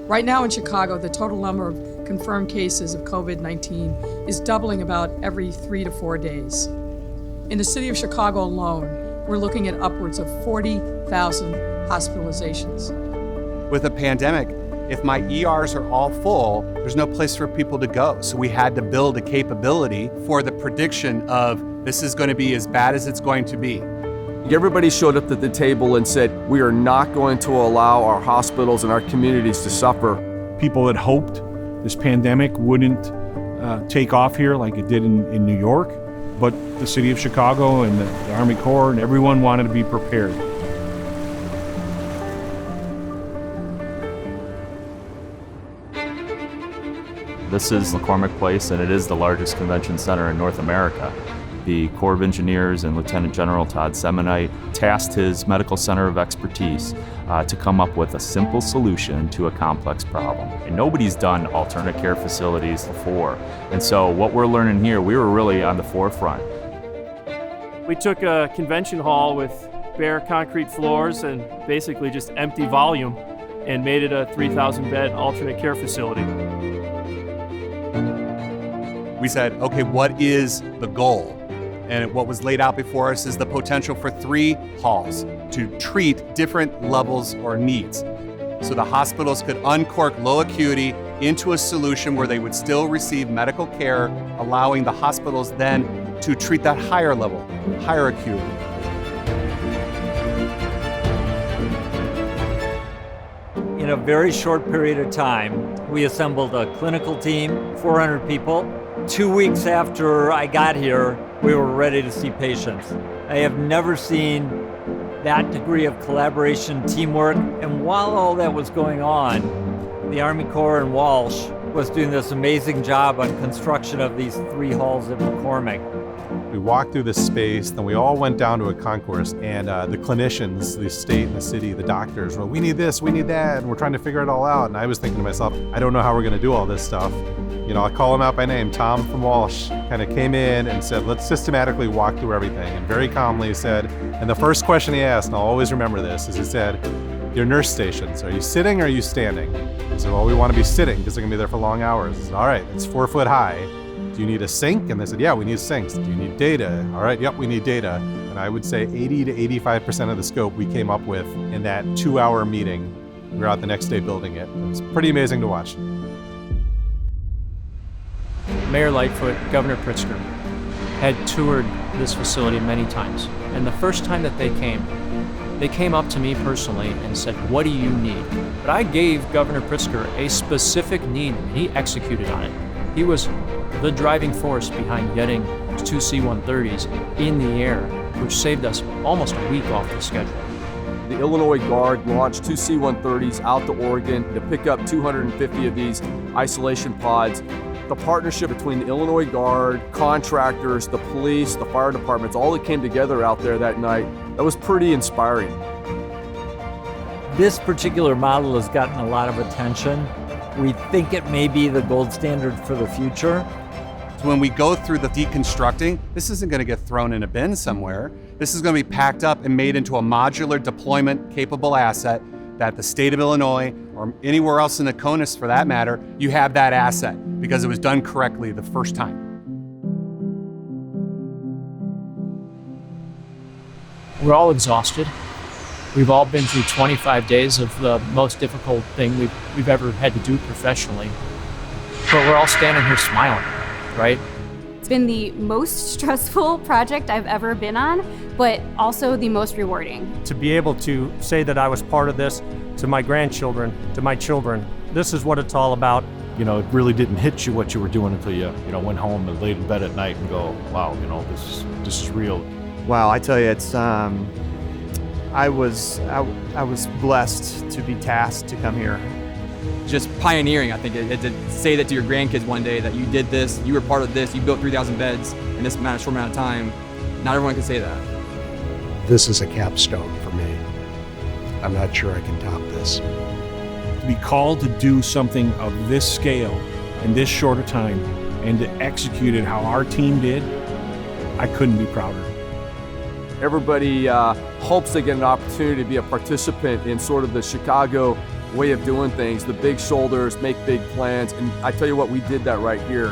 Right now in Chicago, the total number of confirmed cases of COVID-19 is doubling about every 3 to 4 days. In the city of Chicago alone, we're looking at upwards of 40,000 hospitalizations. With a pandemic, if my ERs are all full, there's no place for people to go. So we had to build a capability for the prediction of this is going to be as bad as it's going to be. Everybody showed up at the table and said, we are not going to allow our hospitals and our communities to suffer. People had hoped this pandemic wouldn't take off here like it did in New York, but the city of Chicago and the Army Corps and everyone wanted to be prepared. This is McCormick Place, and it is the largest convention center in North America. The Corps of Engineers and Lieutenant General Todd Semonite tasked his medical center of expertise to come up with a simple solution to a complex problem. And nobody's done alternate care facilities before. And so what we're learning here, we were really on the forefront. We took a convention hall with bare concrete floors and basically just empty volume and made it a 3,000 bed alternate care facility. We said, okay, what is the goal? And what was laid out before us is the potential for 3 halls to treat different levels or needs. So the hospitals could uncork low acuity into a solution where they would still receive medical care, allowing the hospitals then to treat that higher level, higher acuity. In a very short period of time, we assembled a clinical team, 400 people. 2 weeks after I got here, we were ready to see patients. I have never seen that degree of collaboration, teamwork, and while all that was going on, the Army Corps and Walsh was doing this amazing job on construction of these 3 halls at McCormick. We walked through this space, then we all went down to a concourse, and the clinicians, the state and the city, the doctors, well, we need this, we need that, and we're trying to figure it all out. And I was thinking to myself, I don't know how we're gonna do all this stuff. You know, I'll call him out by name. Tom from Walsh kind of came in and said, let's systematically walk through everything, and very calmly said, and the first question he asked, and I'll always remember this, is he said, your nurse stations, are you sitting or are you standing? I said, well, we want to be sitting because they're gonna be there for long hours. I said, all right, it's 4 foot high. Do you need a sink? And they said, yeah, we need sinks. Do you need data? All right, yep, we need data. And I would say 80 to 85% of the scope we came up with in that 2-hour meeting. We were out the next day building it. It was pretty amazing to watch. Mayor Lightfoot, Governor Pritzker had toured this facility many times. And the first time that they came up to me personally and said, what do you need? But I gave Governor Pritzker a specific need, and he executed on it. He was the driving force behind getting 2 C-130s in the air, which saved us almost a week off the schedule. The Illinois Guard launched 2 C-130s out to Oregon to pick up 250 of these isolation pods. The partnership between the Illinois Guard, contractors, the police, the fire departments, all that came together out there that night, that was pretty inspiring. This particular model has gotten a lot of attention. We think it may be the gold standard for the future. So when we go through the deconstructing, this isn't going to get thrown in a bin somewhere. This is going to be packed up and made into a modular deployment capable asset that the state of Illinois, or anywhere else in the CONUS for that matter, you have that asset because it was done correctly the first time. We're all exhausted. We've all been through 25 days of the most difficult thing we've ever had to do professionally. But we're all standing here smiling, right? It's been the most stressful project I've ever been on, but also the most rewarding. To be able to say that I was part of this to my grandchildren, to my children, this is what it's all about. You know, it really didn't hit you what you were doing until you went home and laid in bed at night and go, wow, this is real. Wow, I tell you, it's I was blessed to be tasked to come here. Just pioneering, I think, to say that to your grandkids one day that you did this, you were part of this, you built 3,000 beds in this short amount of time. Not everyone can say that. This is a capstone for me. I'm not sure I can top this. To be called to do something of this scale in this short a time and to execute it how our team did, I couldn't be prouder. Everybody hopes they get an opportunity to be a participant in sort of the Chicago way of doing things, the big shoulders, make big plans. And I tell you what, we did that right here.